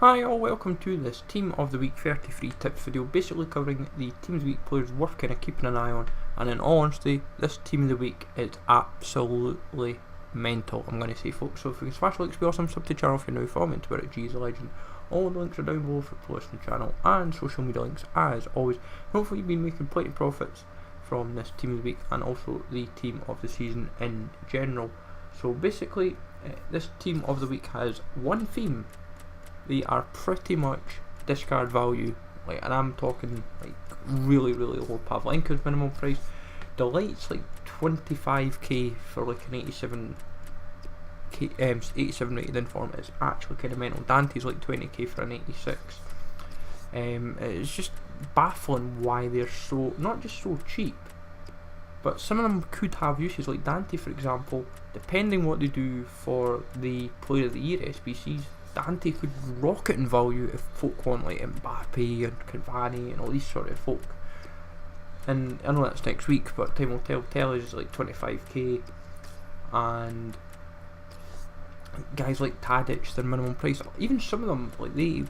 Hi all, welcome to this Team of the Week 33 tips video, basically covering the Team of the Week players worth kind of keeping an eye on. And in all honesty, this Team of the Week is absolutely mental, I'm going to say, folks. So if you can smash the likes, be awesome, sub to the channel if you're new, follow me on Twitter at Legend. All the links are down below for playlists on the channel and social media links as always. Hopefully you've been making plenty of profits from this Team of the Week and also the Team of the Season in general. So basically, this Team of the Week has one theme. They are pretty much discard value, and I'm talking really low. Pavlenka's minimum price. Delight's 25k for an 87 rated inform. It's actually kind of mental. Dante's 20k for an 86. It's just baffling why they're so, not just so cheap, but some of them could have uses. Like Dante, for example, depending what they do for the Player of the Year SBCs. Dante could rocket in value if folk want Mbappe and Cavani and all these sort of folk. And I know that's next week, but time will tell. Tellers is 25k, and guys like Tadic, their minimum price. Even some of them, the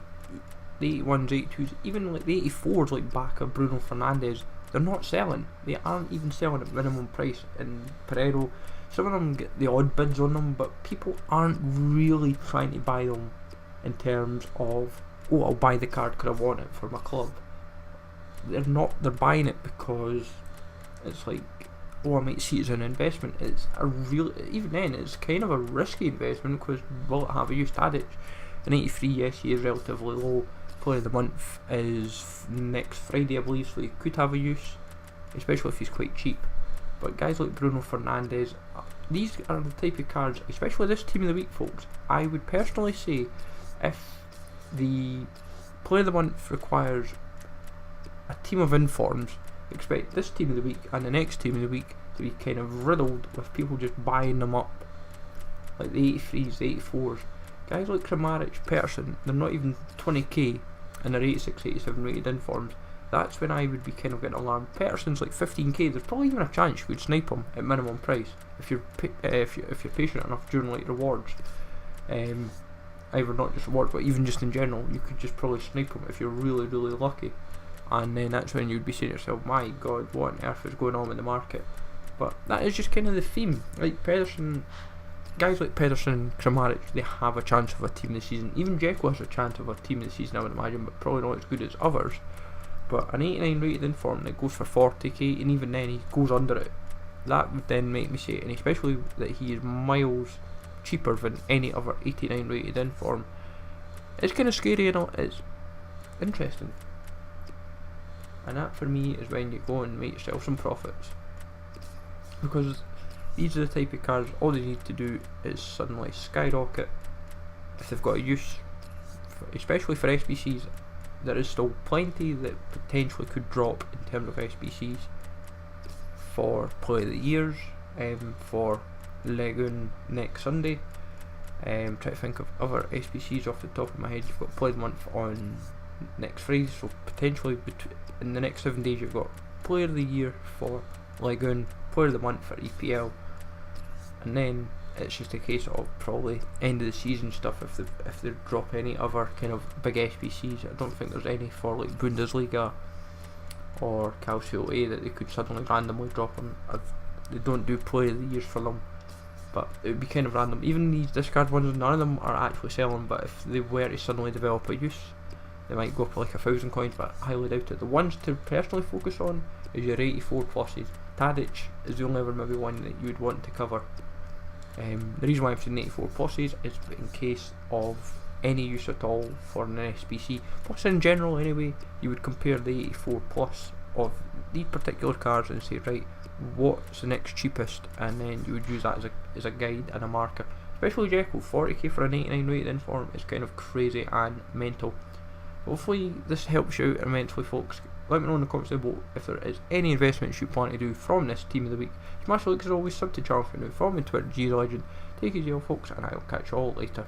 81s, 82s, even the 84s, like Bacca, Bruno Fernandes, they're not selling. They aren't even selling at minimum price. And Pereiro, some of them get the odd bids on them, but people aren't really trying to buy them in terms of, oh, I'll buy the card because I want it for my club. They're buying it because it's oh, I might see it as an investment. It's a real, even then, it's kind of a risky investment because will it have a use? Tadic, an 83, yes, he is relatively low. Player of the month is next Friday, I believe, so he could have a use, especially if he's quite cheap. But guys like Bruno Fernandes, these are the type of cards, especially this Team of the Week, folks. I would personally say if the Player of the Month requires a team of informs, expect this Team of the Week and the next Team of the Week to be kind of riddled with people just buying them up. Like the 83s, the 84s. Guys like Kramaric, Peterson, they're not even 20k and they're 86, 87 rated informs. That's when I would be kind of getting alarmed. Peterson's 15k. There's probably even a chance you could snipe him at minimum price if you're patient enough during rewards. Either not just rewards, but even just in general, you could just probably snipe him if you're really lucky. And then that's when you'd be saying to yourself, my God, what on earth is going on in the market? But that is just kind of the theme. Like Pedersen, guys like Pedersen and Kramaric, they have a chance of a team this season. Even Dzeko has a chance of a team this season, I would imagine, but probably not as good as others. But an 89 rated inform that goes for 40k, and even then he goes under it, that would then make me say, and especially that he is miles cheaper than any other 89 rated inform, it's kind of scary and it's interesting. And that for me is when you go and make yourself some profits, because these are the type of cards, all they need to do is suddenly skyrocket if they've got a use, especially for SBCs. There is still plenty that potentially could drop in terms of SBCs for Play of the Years, for Legun next Sunday. Try to think of other SBCs off the top of my head. You've got Play of the Month on next Friday, so potentially in the next 7 days you've got Player of the Year for Legun, Player of the Month for EPL, and then it's just a case of probably end of the season stuff if they drop any other kind of big SBCs. I don't think there's any for Bundesliga or Calcio A that they could suddenly randomly drop them. They don't do Player of the Years for them, but it would be kind of random. Even these discard ones, none of them are actually selling, but if they were to suddenly develop a use, they might go up 1,000 coins, but I highly doubt it. The ones to personally focus on is your 84 pluses. Tadic is the only other maybe one that you would want to cover. The reason why I'm saying 84 pluses is in case of any use at all for an SBC. Plus in general anyway, you would compare the 84 plus of these particular cards and say, right, what's the next cheapest, and then you would use that as a guide and a marker. Especially Dzeko, 40k for an 89 rated inform is kind of crazy and mental. Hopefully this helps you out immensely, folks. Let me know in the comments below if there is any investments you plan to do from this Team of the Week. Smash the like as always, sub to the channel if you're new, follow me on Twitter, Legend. Take it easy, folks, and I'll catch you all later.